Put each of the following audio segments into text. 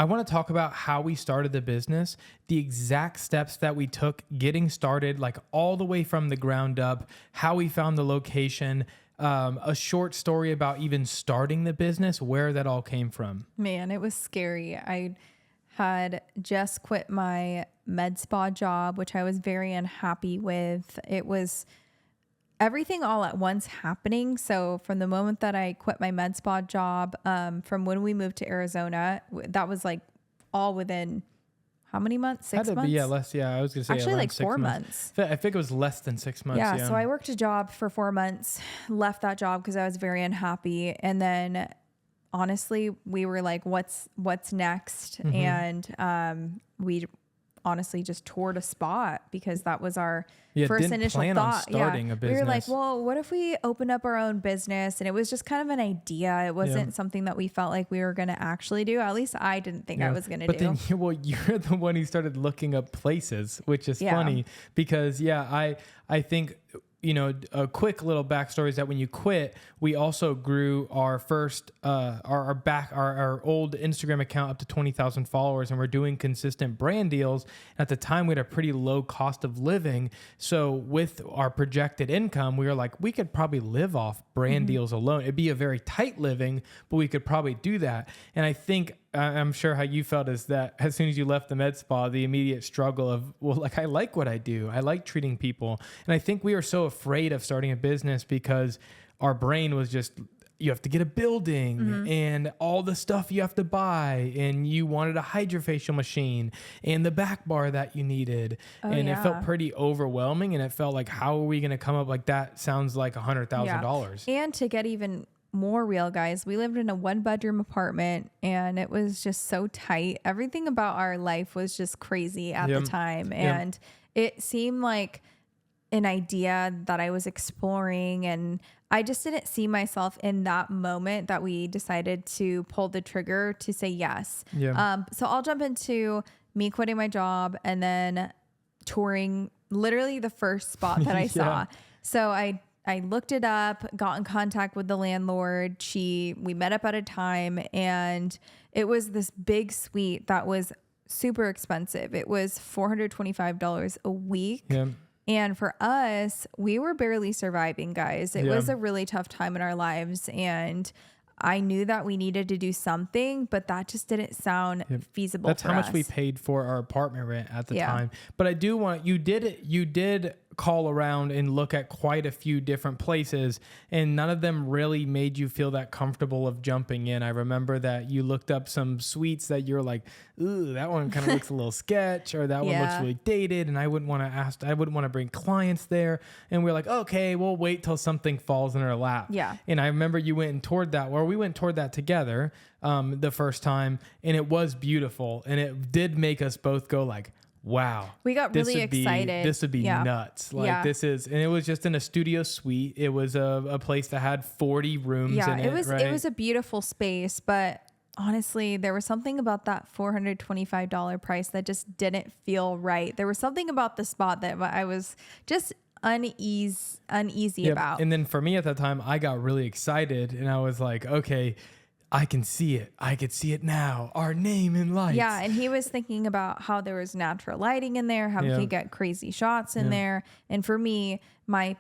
I want to talk about how we started the business, the exact steps that we took getting started, like all the way from the ground up, how we found the location, a short story about even starting the business, where that all came from. Man, it was scary. I had just quit my med spa job, which I was very unhappy with. It was everything all at once happening. So from the moment that I quit my med spa job, from when we moved to Arizona, that was like all within how many months? 6 months? Yeah, less. Yeah, I was going to say Actually like 6 4 months. I think it was less than 6 months. Yeah. So I worked a job for 4 months, left that job because I was very unhappy. And then honestly, we were like, what's next? And we honestly just toured a spot because that was our first initial thought. Starting a business. We were like, well, what if we open up our own business? And it was just kind of an idea. It wasn't something that we felt like we were going to actually do. At least I didn't think I was going to do. But then, you're the one who started looking up places, which is funny because I think, a quick little backstory is that when you quit, we also grew our first, our old Instagram account up to 20,000 followers, and we're doing consistent brand deals. At the time, we had a pretty low cost of living. So with our projected income, we were like, we could probably live off brand deals alone. It'd be a very tight living, but we could probably do that. And I think, I'm sure how you felt is that as soon as you left the med spa, the immediate struggle of, I like what I do. I like treating people. And I think we were so afraid of starting a business because our brain was just, you have to get a building and all the stuff you have to buy. And you wanted a hydrofacial machine and the back bar that you needed. It felt pretty overwhelming. And it felt like, how are we going to come up like that? Sounds like $100,000. And to get even more real, guys, we lived in a 1-bedroom apartment and it was just so tight. Everything about our life was just crazy at the time. And it seemed like an idea that I was exploring, and I just didn't see myself in that moment that we decided to pull the trigger to say yes. So I'll jump into me quitting my job and then touring literally the first spot that I saw. So I looked it up, got in contact with the landlord. We met up at a time, and it was this big suite that was super expensive. It was $425 a week. And for us, we were barely surviving, guys. It was a really tough time in our lives. And I knew that we needed to do something, but that just didn't sound feasible. That's for how us. much we paid for our apartment rent at the time. But I do want, you did call around and look at quite a few different places, and none of them really made you feel that comfortable of jumping in. I remember that you looked up some suites that you're like, ooh, that one kind of looks a little sketch, or that one looks really dated, and I wouldn't want to bring clients there. And we're like, okay, we'll wait till something falls in our lap. And I remember you went and toured that, or we went and toured that together the first time, and it was beautiful, and it did make us both go like, wow, we got really excited. This would be nuts. This is, and it was just in a studio suite. It was a place that had 40 rooms in it. It was a beautiful space, but honestly, there was something about that $425 price that just didn't feel right. There was something about the spot that I was just uneasy about. And then for me at that time, I got really excited, and I was like, okay, I can see it. I could see it now. Our name in lights. Yeah, and he was thinking about how there was natural lighting in there, how we could get crazy shots in there. And for me, I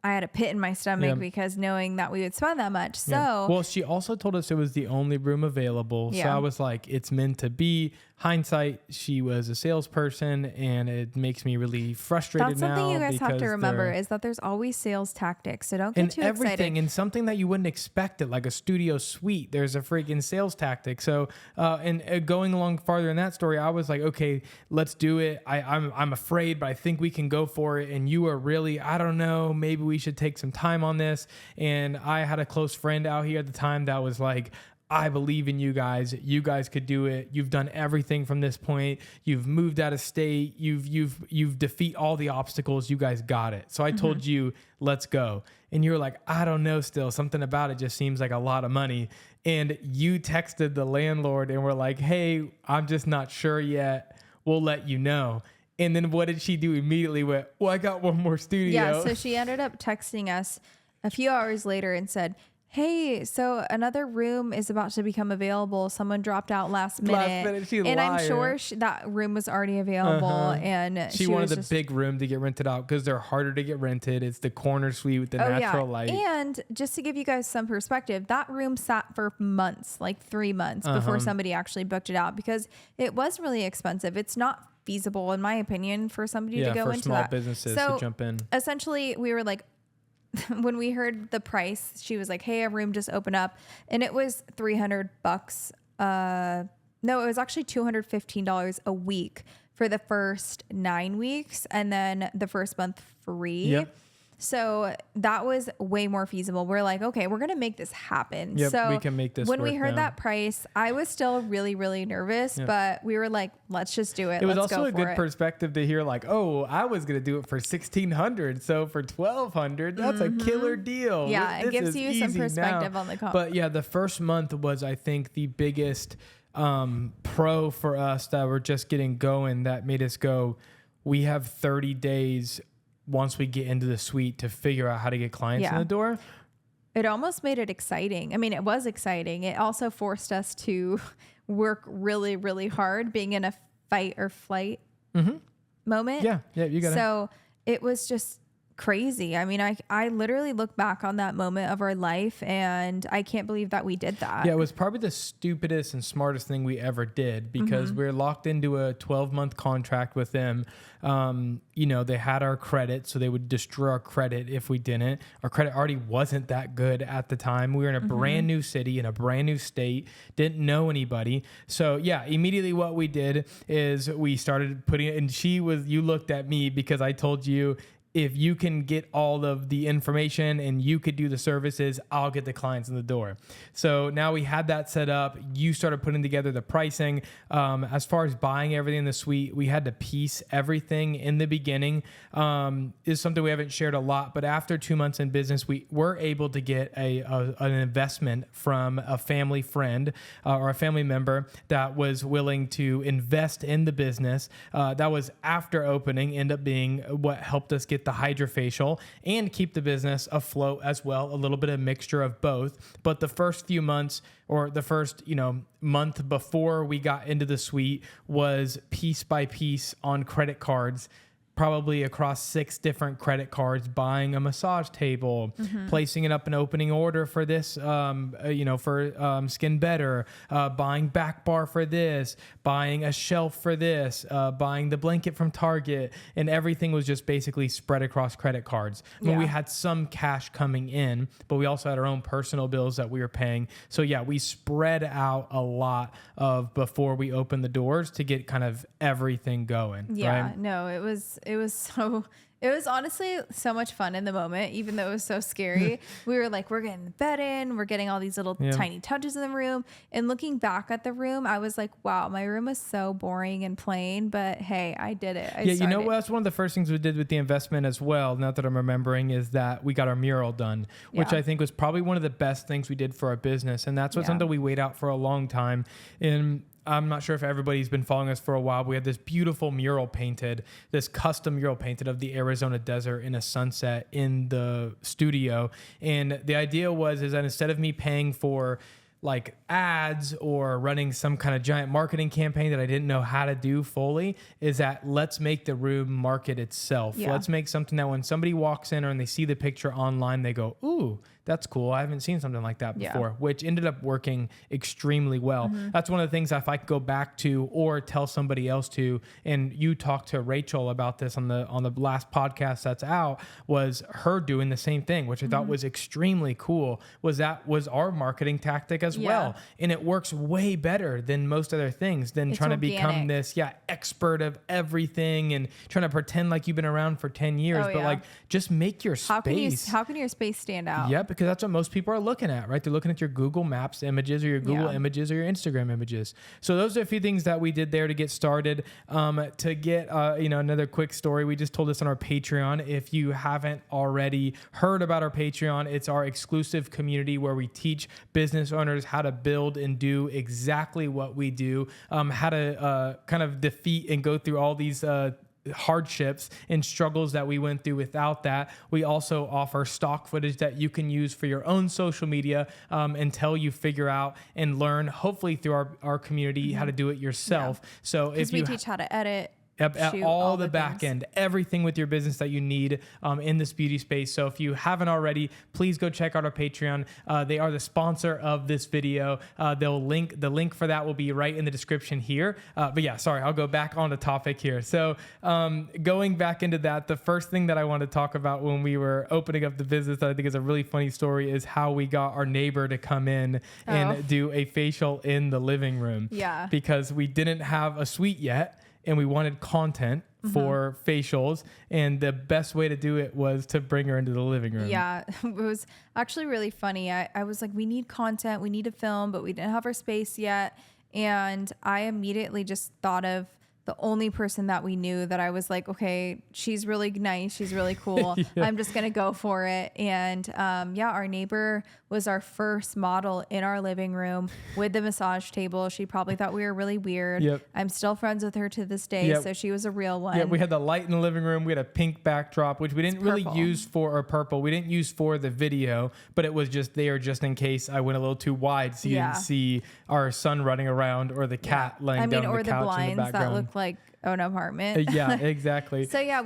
had a pit in my stomach because knowing that we would spend that much. So, well, she also told us it was the only room available. So I was like, it's meant to be. Hindsight, she was a salesperson, and it makes me really frustrated. That's something you guys have to remember is that there's always sales tactics. So don't get too excited. And something that you wouldn't expect it, like a studio suite, there's a freaking sales tactic. So, and going along farther in that story, I was like, okay, let's do it. I'm afraid, but I think we can go for it. And you were really, I don't know, maybe we should take some time on this. And I had a close friend out here at the time that was like, I believe in you guys. You guys could do it. You've done everything from this point. You've moved out of state. You've defeat all the obstacles. You guys got it. So I told you, let's go. And you're like, I don't know still. Something about it just seems like a lot of money. And you texted the landlord and were like, hey, I'm just not sure yet. We'll let you know. And then what did she do immediately? Went, well, I got one more studio. Yeah, so she ended up texting us a few hours later and said, hey, so another room is about to become available. Someone dropped out last minute. And I'm sure that room was already available. And she wanted the big room to get rented out because they're harder to get rented. It's the corner suite with the natural light. And just to give you guys some perspective, that room sat for months, like 3 months before somebody actually booked it out because it was really expensive. It's not feasible, in my opinion, for somebody to go into that. For small businesses to jump in. Essentially, we were like, when we heard the price, she was like, hey, a room just opened up, and it was $300. No, it was actually $215 a week for the first 9 weeks, and then the first month free. Yep. So that was way more feasible. We're like, okay, we're going to make this happen. Yep, so we can make this when work we heard now. that price, I was still really, really nervous, but we were like, let's just do it. It was let's also go a for good it. perspective to hear like, oh, I was going to do it for $1,600. So for $1,200, that's a killer deal. Yeah, it gives you some perspective on the comp. But yeah, the first month was, I think, the biggest pro for us that we're just getting going that made us go, we have 30 days once we get into the suite to figure out how to get clients in the door. It almost made it exciting. I mean, it was exciting. It also forced us to work really, really hard, being in a fight or flight moment. Yeah, you got it. So it was just crazy. I mean, I literally look back on that moment of our life and I can't believe that we did that. Yeah, it was probably the stupidest and smartest thing we ever did because we're locked into a 12-month contract with them. They had our credit, so they would destroy our credit if we didn't. Our credit already wasn't that good at the time. We were in a brand new city, in a brand new state, didn't know anybody. So yeah, immediately what we did is we started putting it, and you looked at me because I told you, if you can get all of the information and you could do the services, I'll get the clients in the door. So now we had that set up. You started putting together the pricing. As far as buying everything in the suite, we had to piece everything in the beginning. Is something we haven't shared a lot, but after 2 months in business, we were able to get an investment from a family friend or a family member that was willing to invest in the business. That was after opening, ended up being what helped us get the hydrofacial and keep the business afloat as well. A little bit of mixture of both. But the first few months, or the first, month before we got into the suite, was piece by piece on credit cards, probably across 6 different credit cards, buying a massage table, placing it up an opening order for this, for Skin Better, buying back bar for this, buying a shelf for this, buying the blanket from Target, and everything was just basically spread across credit cards. I mean, we had some cash coming in, but we also had our own personal bills that we were paying. So yeah, we spread out a lot before we opened the doors to get kind of everything going. Yeah, right? No, it was honestly so much fun in the moment, even though it was so scary. We were like, we're getting the bed in, we're getting all these little tiny touches in the room. And looking back at the room, I was like, wow, my room was so boring and plain, but hey, I did it. That's one of the first things we did with the investment as well, now that I'm remembering, is that we got our mural done, which I think was probably one of the best things we did for our business. And that's something we weighed out for a long time. And I'm not sure if everybody's been following us for a while. We had this beautiful mural painted, this custom mural painted of the Arizona desert in a sunset in the studio. And the idea is that instead of me paying for like ads or running some kind of giant marketing campaign that I didn't know how to do fully, is that let's make the room market itself. Yeah. Let's make something that when somebody walks in or and they see the picture online, they go, ooh, that's cool. I haven't seen something like that before, which ended up working extremely well. That's one of the things if I could go back to or tell somebody else to, and you talked to Rachel about this on the last podcast that's out, was her doing the same thing, which I thought was extremely cool, was our marketing tactic as well. And it works way better than most other things than trying to become this expert of everything and trying to pretend like you've been around for 10 years. Like, just make your space. How can your space stand out? Yep. Because that's what most people are looking at, right? They're looking at your Google Maps images or your Google images or your Instagram images. So those are a few things that we did there to get started. To get, another quick story. We just told this on our Patreon. If you haven't already heard about our Patreon, it's our exclusive community where we teach business owners how to build and do exactly what we do, how to kind of defeat and go through all these hardships and struggles that we went through without that. We also offer stock footage that you can use for your own social media until you figure out and learn, hopefully through our community, how to do it yourself. So if we teach how to edit, at all the back end, everything with your business that you need in this beauty space. So if you haven't already, please go check out our Patreon. They are the sponsor of this video. The link for that will be right in the description here. But yeah, sorry, I'll go back on the topic here. So going back into that, the first thing that I want to talk about when we were opening up the business that I think is a really funny story is how we got our neighbor to come in and do a facial in the living room. Yeah. Because we didn't have a suite yet. And we wanted content for facials. And the best way to do it was to bring her into the living room. Yeah, it was actually really funny. I was like, we need content, we need to film, but we didn't have our space yet. And I immediately just thought of the only person that we knew that I was like, okay, she's really nice. She's really cool. Yeah. I'm just going to go for it. And our neighbor was our first model in our living room with the massage table. She probably thought we were really weird. Yep. I'm still friends with her to this day. Yep. So she was a real one. Yeah, we had the light in the living room. We had a pink backdrop, which we didn't really use for, or purple. We didn't use for the video, but it was just there just in case I went a little too wide so you didn't see our son running around or the cat laying down on the couch blinds in the background. that look like an apartment. Yeah, exactly. So yeah,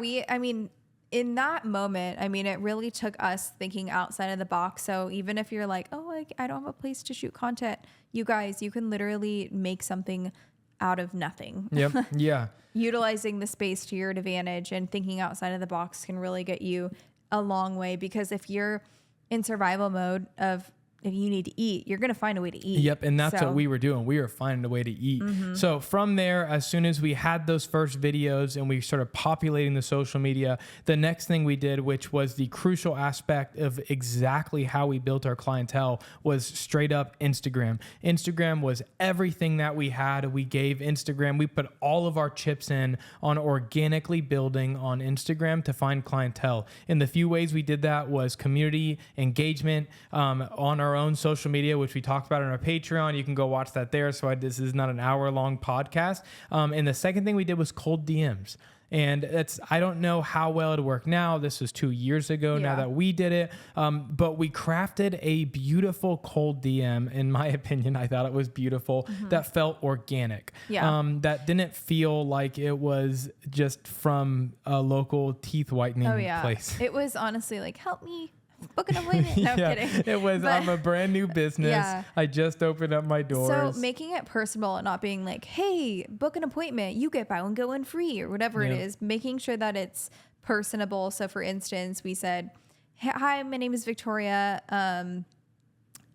in that moment, it really took us thinking outside of the box. So even if you're like, oh, I don't have a place to shoot content, you guys, you can literally make something out of nothing. Yep. Yeah. Utilizing the space to your advantage and thinking outside of the box can really get you a long way, because if you're in survival mode of, if you need to eat, you're going to find a way to eat. Yep. And that's what we were doing. We were finding a way to eat. So from there, as soon as we had those first videos and we started populating the social media, the next thing we did, which was the crucial aspect of exactly how we built our clientele, was straight up Instagram. Instagram was everything that we had. We gave Instagram, we put all of our chips in on organically building on Instagram to find clientele. And the few ways we did that was community engagement on our own social media, which we talked about on our Patreon. You can go watch that there. So this is not an hour-long podcast. And the second thing we did was cold DMs. And I don't know how well it worked now. This was 2 years ago now that we did it. But we crafted a beautiful cold DM. In my opinion, I thought it was beautiful. That felt organic. Yeah. That didn't feel like it was just from a local teeth whitening place. It was honestly like, help me book an appointment. No, I'm kidding. It was, I'm a brand new business. Yeah. I just opened up my doors. So making it personal and not being like, hey, book an appointment, you get buy one, get one free, or whatever it is, making sure that it's personable. So for instance, we said, hi, my name is Victoria.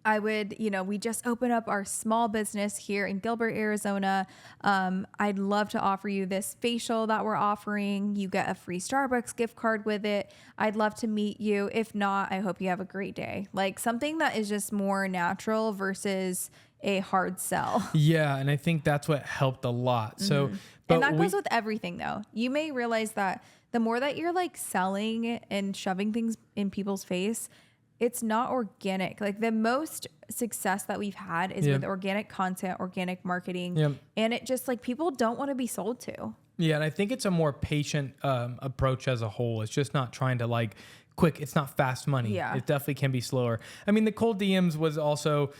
We just opened up our small business here in Gilbert, Arizona. I'd love to offer you this facial that we're offering. You get a free Starbucks gift card with it. I'd love to meet you. If not, I hope you have a great day. Like something that is just more natural versus a hard sell. Yeah. And I think that's what helped a lot. So, and that goes with everything though. You may realize that the more that you're like selling and shoving things in people's face, it's not organic. Like the most success that we've had is with organic content, organic marketing. And it just like people don't want to be sold to. Yeah. And I think it's a more patient approach as a whole. It's just not trying to like quick. It's not fast money. Yeah. It definitely can be slower. I mean, the cold DMs was also,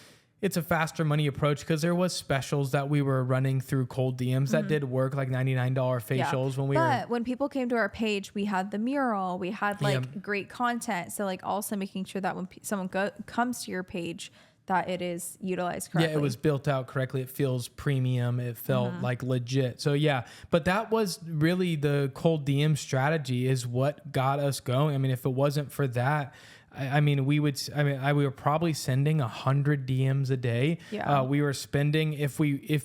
it's a faster money approach because there was specials that we were running through cold DMs that did work, like $99 facials when we were. But when people came to our page, we had the mural, we had like great content. So like also making sure that when someone comes to your page, that it is utilized correctly. Yeah, it was built out correctly. It feels premium. It felt like legit. So yeah, but that was really the cold DM strategy is what got us going. I mean, if it wasn't for that, we were probably sending 100 DMs a day. Yeah. We were spending, if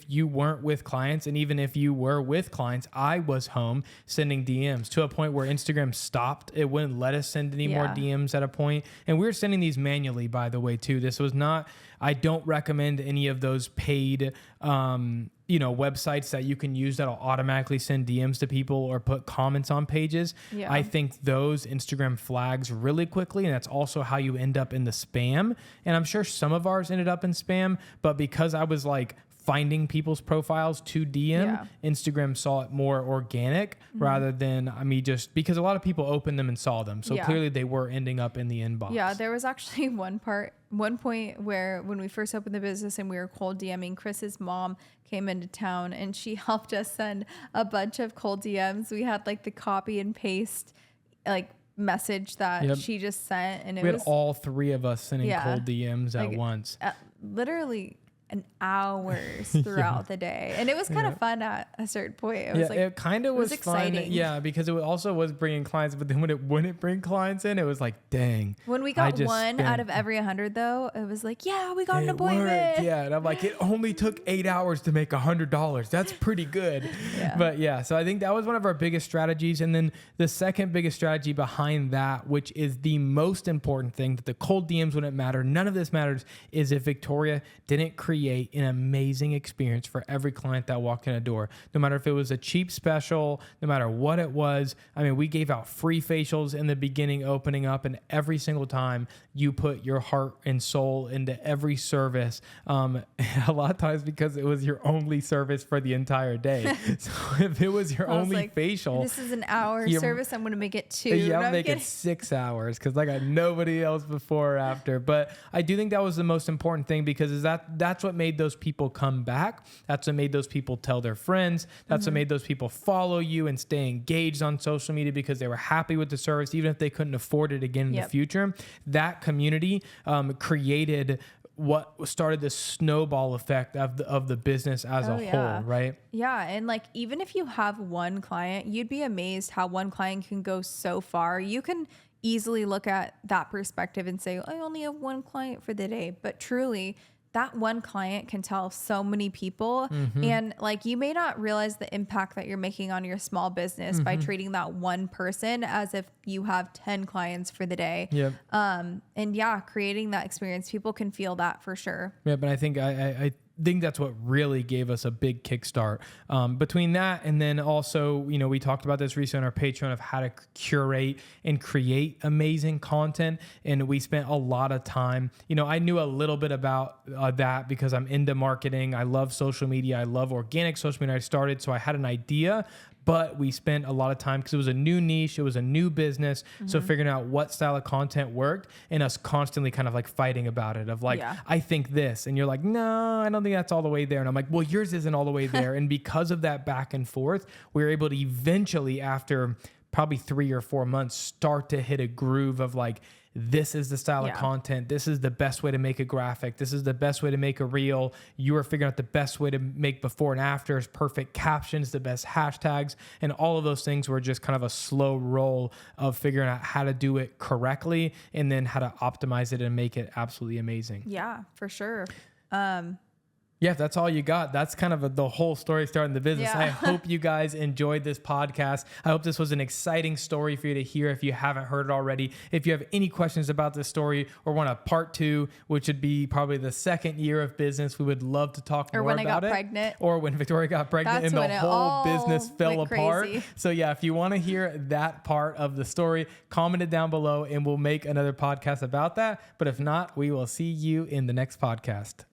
you weren't with clients, and even if you were with clients, I was home sending DMs to a point where Instagram stopped. It wouldn't let us send any more DMs at a point. And we were sending these manually, by the way, too. This was not, I don't recommend any of those paid, websites that you can use that'll automatically send DMs to people or put comments on pages. Yeah. I think those Instagram flags really quickly, and that's also how you end up in the spam. And I'm sure some of ours ended up in spam, but because I was like finding people's profiles to DM. Instagram saw it more organic rather than me just because a lot of people opened them and saw them. So clearly they were ending up in the inbox. Yeah, there was actually one point where when we first opened the business and we were cold DMing, Chris's mom came into town and she helped us send a bunch of cold DMs. We had like the copy and paste like message that she just sent, and we had all three of us sending cold DMs at once. Literally an hours throughout the day, and it was kind of fun at a certain point. It was it kind of was fun, exciting. because it also was bringing clients, but then when it wouldn't bring clients in, it was like, dang. When we got one out of every 100 though, it was like, we got an appointment. Worked. And I'm like, it only took 8 hours to make $100. That's pretty good. But so I think that was one of our biggest strategies. And then the second biggest strategy behind that, which is the most important thing, that the cold DMs wouldn't matter, none of this matters, is if Victoria didn't create an amazing experience for every client that walked in a door. No matter if it was a cheap special, no matter what it was. I mean, we gave out free facials in the beginning, opening up, and every single time you put your heart and soul into every service. A lot of times because it was your only service for the entire day. So if it was your only facial, this is an hour service, I'm going to make it 2. Yeah, I'll make it 6 hours because I got nobody else before or after. But I do think that was the most important thing, because that's what made those people come back. That's what made those people tell their friends. That's what made those people follow you and stay engaged on social media, because they were happy with the service, even if they couldn't afford it again in the future. That community created what started the snowball effect of the business as a whole, right? Yeah. And like, even if you have one client, you'd be amazed how one client can go so far. You can easily look at that perspective and say, I only have one client for the day. But truly, that one client can tell so many people. And like, you may not realize the impact that you're making on your small business by treating that one person as if you have 10 clients for the day. And creating that experience, people can feel that for sure. Yeah. But I think I think that's what really gave us a big kickstart. Between that and then also, we talked about this recently on our Patreon of how to curate and create amazing content. And we spent a lot of time, I knew a little bit about that because I'm into marketing. I love social media. I love organic social media. I started, so I had an idea. But we spent a lot of time because it was a new niche. It was a new business. So figuring out what style of content worked, and us constantly kind of like fighting about it of like, I think this. And you're like, no, I don't think that's all the way there. And I'm like, well, yours isn't all the way there. And because of that back and forth, we were able to eventually, after probably 3 or 4 months, start to hit a groove of like, this is the style of content. This is the best way to make a graphic. This is the best way to make a reel. You are figuring out the best way to make before and afters, perfect captions, the best hashtags, and all of those things were just kind of a slow roll of figuring out how to do it correctly and then how to optimize it and make it absolutely amazing. Yeah, for sure. Yeah, if that's all you got, that's kind of the whole story starting the business. I hope you guys enjoyed this podcast. I hope this was an exciting story for you to hear if you haven't heard it already. If you have any questions about this story or want a part 2, which would be probably the second year of business, we would love to talk more about it. Or when I got pregnant. Or when Victoria got pregnant and the whole business fell apart. So yeah, if you want to hear that part of the story, comment it down below and we'll make another podcast about that. But if not, we will see you in the next podcast.